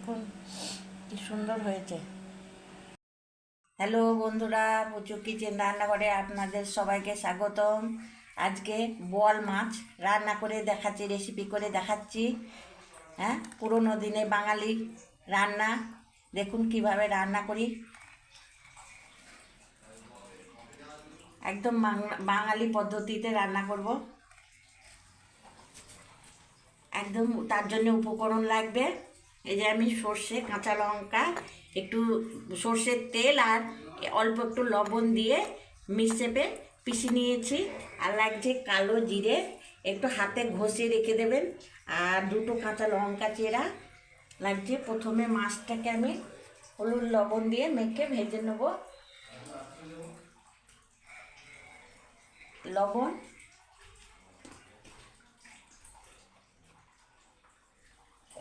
দেখুন কি সুন্দর হয়েছে। হ্যালো বন্ধুরা, পুচু কিচেন রান্নাঘরে আপনাদের সবাইকে স্বাগতম। আজকে বোয়াল মাছ রান্না করে দেখাচ্ছি, রেসিপি করে দেখাচ্ছি। হ্যাঁ, পুরোনো দিনে বাঙালি রান্না। দেখুন কিভাবে রান্না করি, একদম বাঙালি পদ্ধতিতে রান্না করব। একদম তার জন্য উপকরণ লাগবে, এই যে আমি সর্ষে, কাঁচা লঙ্কা, একটু সর্ষের তেল আর অল্প একটু লবণ দিয়ে মিক্সিতে পিষে নিয়েছি। আর লাগছে কালো জিরে, একটু হাতে ঘষে রেখে দেবেন। আর দুটো কাঁচা লঙ্কা চেরা লাগছে। প্রথমে মাছটাকে আমি হলুদ লবণ দিয়ে মেখে ভেজে নেব। লবণ,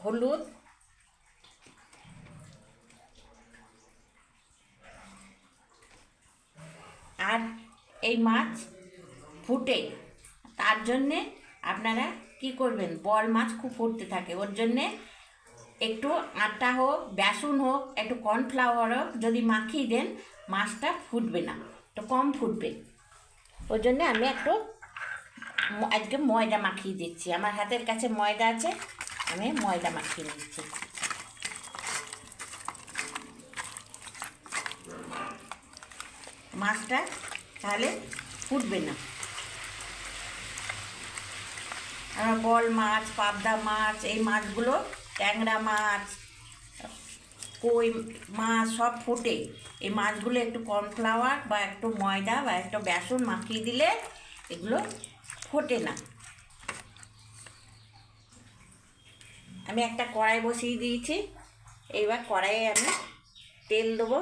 হলুদ, আর এই মাছ ফুটে, তার জন্যে আপনারা কি করবেন, বোয়াল মাছ খুব ফুটতে থাকে, ওর জন্যে একটু আটা হোক, বেসন হোক, একটু কর্নফ্লাওয়ার হোক, যদি মাখিয়ে দেন মাছটা ফুটবে না, একটু কম ফুটবে। ওর জন্যে আমি একটু আজকে ময়দা মাখিয়ে দিচ্ছি। আমার হাতের কাছে ময়দা আছে, আমি ময়দা মাখিয়ে নিচ্ছি। মাছটা তাহলে ফুটবে না। আমরা বোয়াল মাছ, পাবদা মাছ, এই মাছগুলো, ট্যাংরা মাছ, কই মাছ সব ফোটে। এই মাছগুলো একটু কর্নফ্লাওয়ার বা একটু ময়দা বা একটু বেসন মাখিয়ে দিলে এগুলো ফোটে না। আমি একটা কড়াই বসিয়ে দিয়েছি, এইবার কড়াইয়ে আমি তেল দেবো।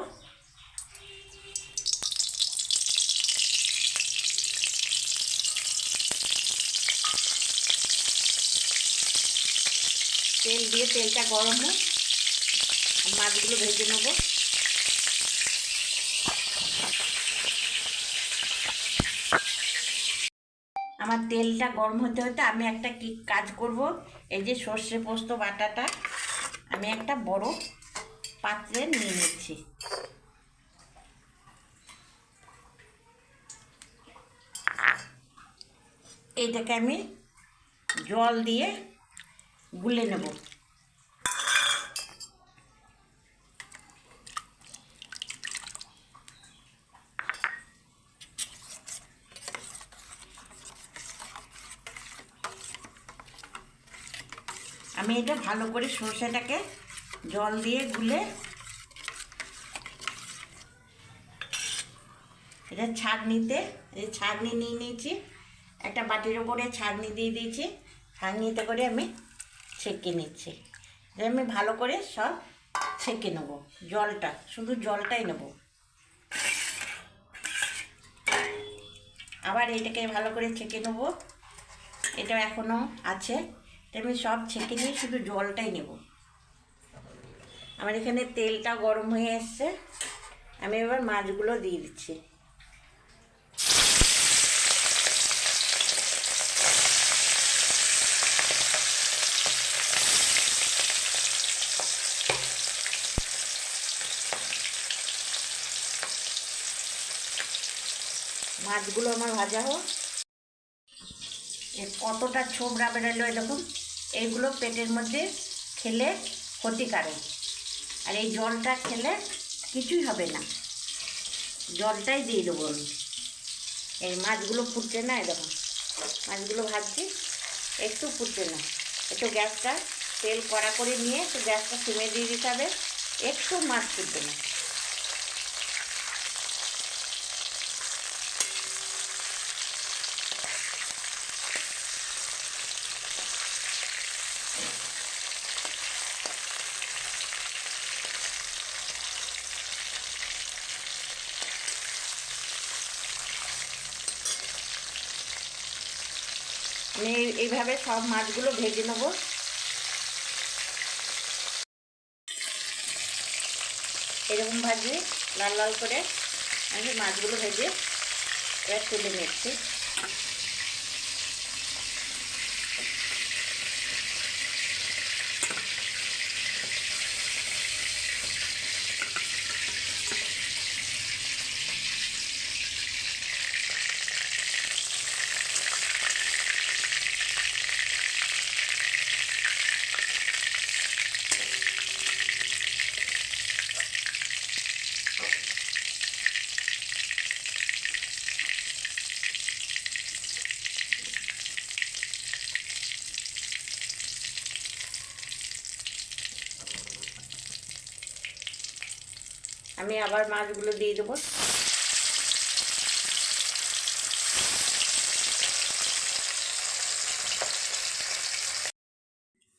তেল দিয়ে তেলটা গরম হোক, মাছগুলো ভেজে নেব। আমার তেলটা গরম হতে হতে আমি একটা কি কাজ করব, এই যে সর্ষে পোস্ত বাটাটা আমি একটা বড় পাত্রে নিয়ে নিচ্ছি। এইটাকে আমি জল দিয়ে গুলে নেব। আমি এটা ভালো করে সর্ষেটাকে জল দিয়ে গুলে এটা ছাঁকনিতে, এই ছাঁকনি নিয়ে নিয়েছি, একটা বাটির ওপরে ছাঁকনি দিয়ে দিয়েছি। ছাঁকনিতে করে আমি ছেঁকে নিচ্ছি। আমি ভালো করে সব ছেঁকে নেব, জলটা, শুধু জলটাই নেব। আবার এটাকে ভালো করে ছেঁকে নেব, এটা এখনও আছে, আমি সব ছেঁকে নিয়ে শুধু জলটাই নেব। আমার এখানে তেলটা গরম হয়ে এসছে, আমি এবার মাছগুলো দিয়ে দিচ্ছি। মাছগুলো আমার ভাজা হোক। কতটা ছোবড়া বেরোলো দেখুন, এইগুলো পেটের মধ্যে খেলে ক্ষতিকারক, আর এই জলটা খেলে কিছুই হবে না, জলটাই দিয়ে দেবো আমি। এই মাছগুলো ফুটছে না, দেখুন মাছগুলো ভাজছি, একটু ফুটছে না, একটু গ্যাসটা তেল কড়া করে নিয়ে একটু গ্যাসটা সিমে দিয়ে দিতে হবে, একটু মাছ ফুটবে না। আমি এইভাবে সব মাছগুলো ভেজে নেব। এরকম ভাজি লাল লাল করে আমি মাছগুলো ভেজে এবার তুলে নিচ্ছি। আমি আবার মাছগুলো দিয়ে দেবো।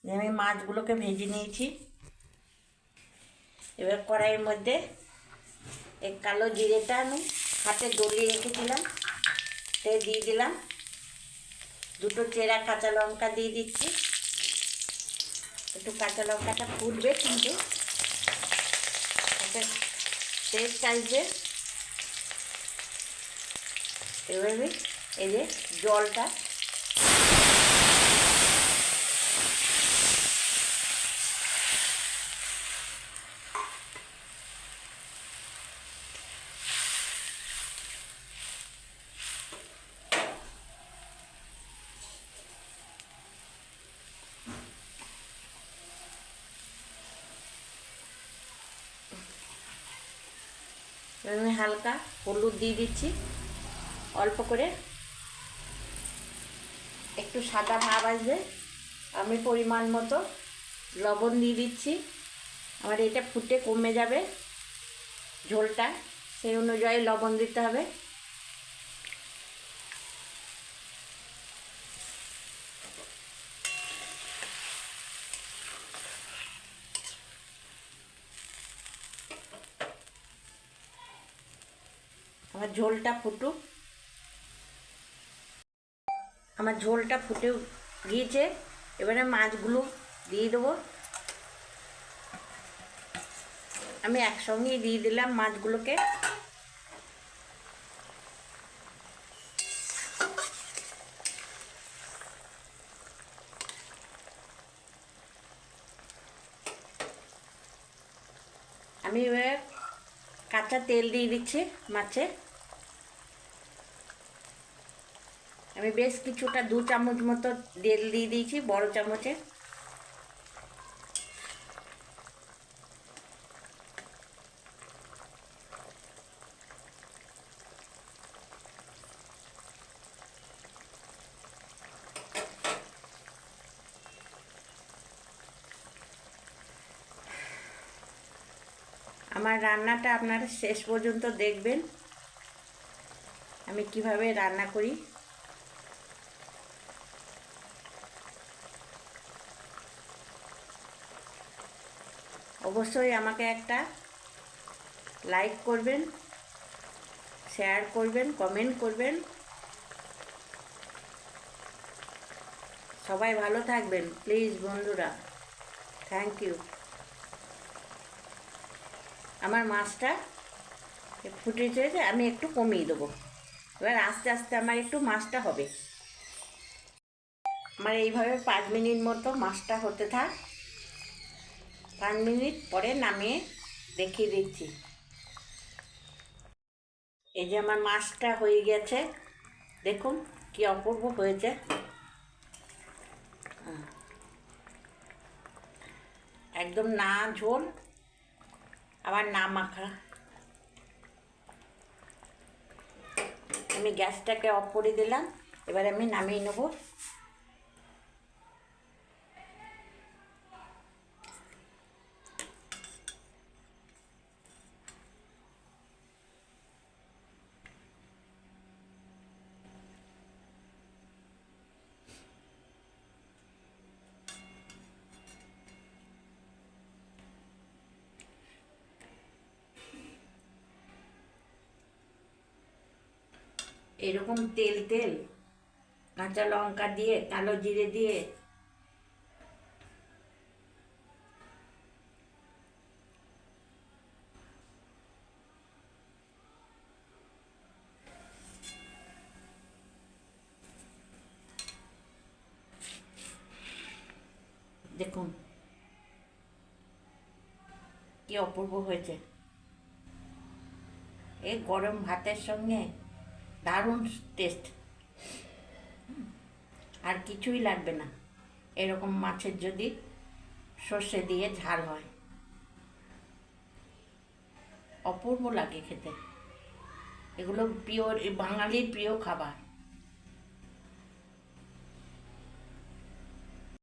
আমি মাছগুলোকে ভেজে নিয়েছি। এবার কড়াইয়ের মধ্যে এই কালো জিরেটা আমি হাতে দলিয়ে রেখেছিলাম সেই দিয়ে দিলাম। দুটো চেরা কাঁচা লঙ্কা দিয়ে দিচ্ছি। একটু কাঁচা লঙ্কাটা ফুটবে কিন্তু একটা টেস্ট আসবে। এভাবে এই যে জলটা আমি হালকা হলুদ দিয়ে দিচ্ছি অল্প করে, একটু সাদা ভাব আসবে। আমি পরিমাণ মতো লবণ দিয়ে দিচ্ছি। আমার এটা ফুটে কমে যাবে ঝোলটা, সেই অনুযায়ী লবণ দিতে হবে। আমার ঝোলটা ফুটুক। আমার ঝোলটা ফুটে গিয়েছে। এবারে মাছগুলো দিয়ে দেবো। আমি একসঙ্গেই দিয়ে দিলাম মাছগুলোকে। আমি এবার কাঁচা তেল দিয়ে দিচ্ছি মাছে। আমি বেশ কিছুটা 2 চামচ মতো তেল দিয়ে দিয়েছি বড় চামচে। আমার রান্নাটা আপনারা শেষ পর্যন্ত দেখবেন আমি কিভাবে রান্না করি। অবশ্যই আমাকে একটা লাইক করবেন, শেয়ার করবেন, কমেন্ট করবেন। সবাই ভালো থাকবেন প্লিজ বন্ধুরা। Thank you. আমার মাছটা ফুটেছে, আমি একটু কমিয়ে দেবো। এবার আস্তে আস্তে আমার একটু মাছটা হবে। আমার এইভাবে 5 মিনিট মতো মাছটা হতে থাক। 5 মিনিট পরে নামিয়ে দেখিয়ে দিচ্ছি। এই যে আমার মাছটা হয়ে গেছে, দেখুন কি অপূর্ব হয়েছে। একদম না ঝোল আবার না মাখা। আমি গ্যাসটাকে অফ করে দিলাম। এবার আমি নামিয়ে নেব। এরকম তেল তেল কাঁচা লঙ্কা দিয়ে কালো জিরে দিয়ে দেখুন কি অপূর্ব হয়েছে। এই গরম ভাতের সঙ্গে দারুণ টেস্ট, আর কিছুই লাগবে না। এরকম মাছের যদি সর্ষে দিয়ে ঝাল হয় অপূর্ব লাগে খেতে। এগুলো পিওর বাঙালির প্রিয় খাবার।